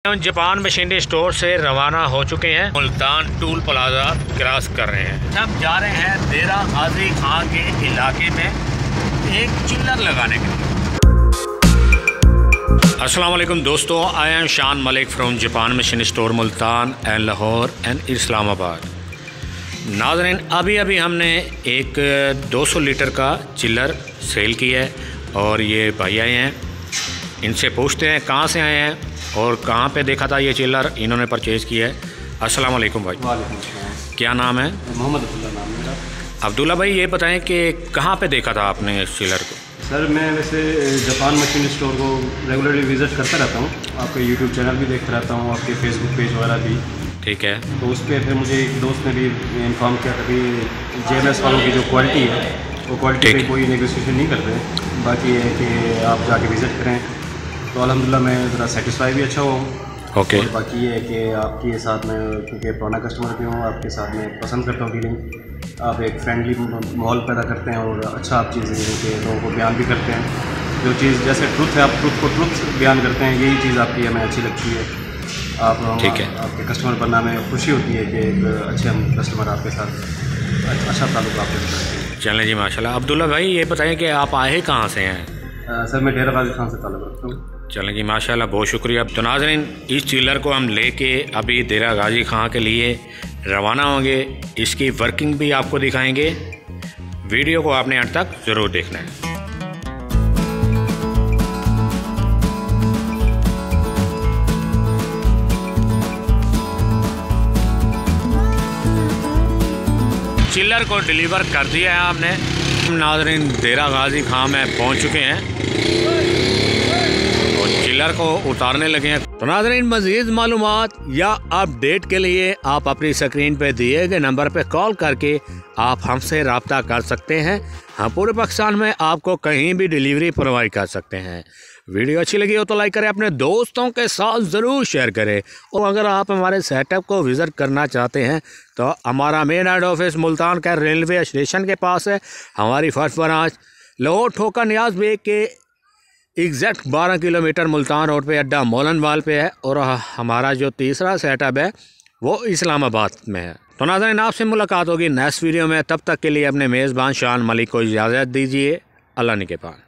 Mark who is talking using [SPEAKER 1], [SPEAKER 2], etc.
[SPEAKER 1] हम Japan machinery store से रवाना हो चुके हैं। मुल्तान टूल प्लाजा क्रॉस कर रहे हैं। हम जा रहे हैं देरा गाजी खां के इलाके में एक चिल्लर लगाने के लिए। अस्सलाम वालेकुम दोस्तों, आई एम शान Malik from Japan machinery store Multan and Lahore and Islamabad. नाज़रीन, अभी हमने एक 200 लीटर का चिल्लर सेल किया है और ये भाई आए हैं। इनसे पूछते हैं कहाँ से आए हैं और कहाँ पे देखा था ये चिल्लर इन्होंने परचेज़ किया है। अस्सलाम वालेकुम भाई।
[SPEAKER 2] वालेकुम सलाम।
[SPEAKER 1] क्या नाम है?
[SPEAKER 2] मोहम्मद अब्दुल्ला नाम मेरा।
[SPEAKER 1] अब्दुल्ला भाई, ये बताएं कि कहाँ पे देखा था आपने इस चिल्लर को?
[SPEAKER 2] सर, मैं वैसे जापान मशीन स्टोर को रेगुलरली विज़िट करता रहता हूँ। आपके यूट्यूब चैनल भी देखता रहता हूँ, आपके फेसबुक पेज वगैरह भी।
[SPEAKER 1] ठीक है।
[SPEAKER 2] तो उस पर फिर मुझे एक दोस्त ने भी इन्फॉर्म किया था कि JMS वालों की जो क्वालिटी है वो क्वालिटी पे कोई नेगोशिएशन नहीं करते। बाकी ये है कि आप जाके विज़िट करें। तो अल्हम्दुलिल्लाह मैं ज़रा सेटिस्फाई भी अच्छा हुआ हूँ।
[SPEAKER 1] ओके।
[SPEAKER 2] और बाकी ये है कि आपके साथ में, क्योंकि पुराना कस्टमर भी हूँ, आपके साथ में पसंद करता हूँ डीलिंग। आप एक फ्रेंडली माहौल पैदा करते हैं और अच्छा आप चीज़ें कि लोगों को बयान भी करते हैं। जो चीज़ जैसे ट्रुथ है, आप ट्रुथ को ट्रुथ बयान करते हैं। यही चीज़ आपकी हमें अच्छी लगती है। आप
[SPEAKER 1] ठीक है।
[SPEAKER 2] आपके कस्टमर बनना में खुशी होती है कि एक अच्छे हम कस्टमर आपके साथ अच्छा ताल्लुक आपके साथ।
[SPEAKER 1] चलें जी, माशाल्लाह। अब्दुल्ला भाई, ये बताएं कि आप आए कहाँ से हैं?
[SPEAKER 2] सर, मैं डेरा गाजी खान से ताल्लुक रखता हूँ।
[SPEAKER 1] चलें जी, माशाल्लाह, बहुत शुक्रिया। तो नाज़रीन, इस चिल्लर को हम लेके अभी देरा गाजी खां के लिए रवाना होंगे। इसकी वर्किंग भी आपको दिखाएंगे। वीडियो को आपने अंत तक ज़रूर देखना है। चिल्लर को डिलीवर कर दिया है आपने। नाज़रीन, देरा गाजी खां में पहुंच चुके हैं और चिल्लर को उतारने लगे हैं। तो नाज़रीन, मज़ीद मालूमात या अपडेट के लिए आप अपनी स्क्रीन पे दिए गए नंबर पे कॉल करके आप हमसे रब्ता कर सकते हैं। हम पूरे पाकिस्तान में आपको कहीं भी डिलीवरी प्रोवाइड कर सकते हैं। वीडियो अच्छी लगी हो तो लाइक करें, अपने दोस्तों के साथ ज़रूर शेयर करें। और अगर आप हमारे सेटअप को विज़िट करना चाहते हैं तो हमारा मेन हेड ऑफिस मुल्तान का रेलवे स्टेशन के पास है। हमारी फर्स्ट ब्रांच लाहौर ठोका नियाज बेग के एग्जैक्ट 12 किलोमीटर मुल्तान रोड पे अड्डा मोलनवाल पे है। और हमारा जो तीसरा सेटअप है वो इस्लामाबाद में है। तो नाज़रीन, आपसे मुलाकात होगी नेक्स्ट वीडियो में। तब तक के लिए अपने मेज़बान शान मलिक को इजाज़त दीजिए। अल्लाह निगहबान।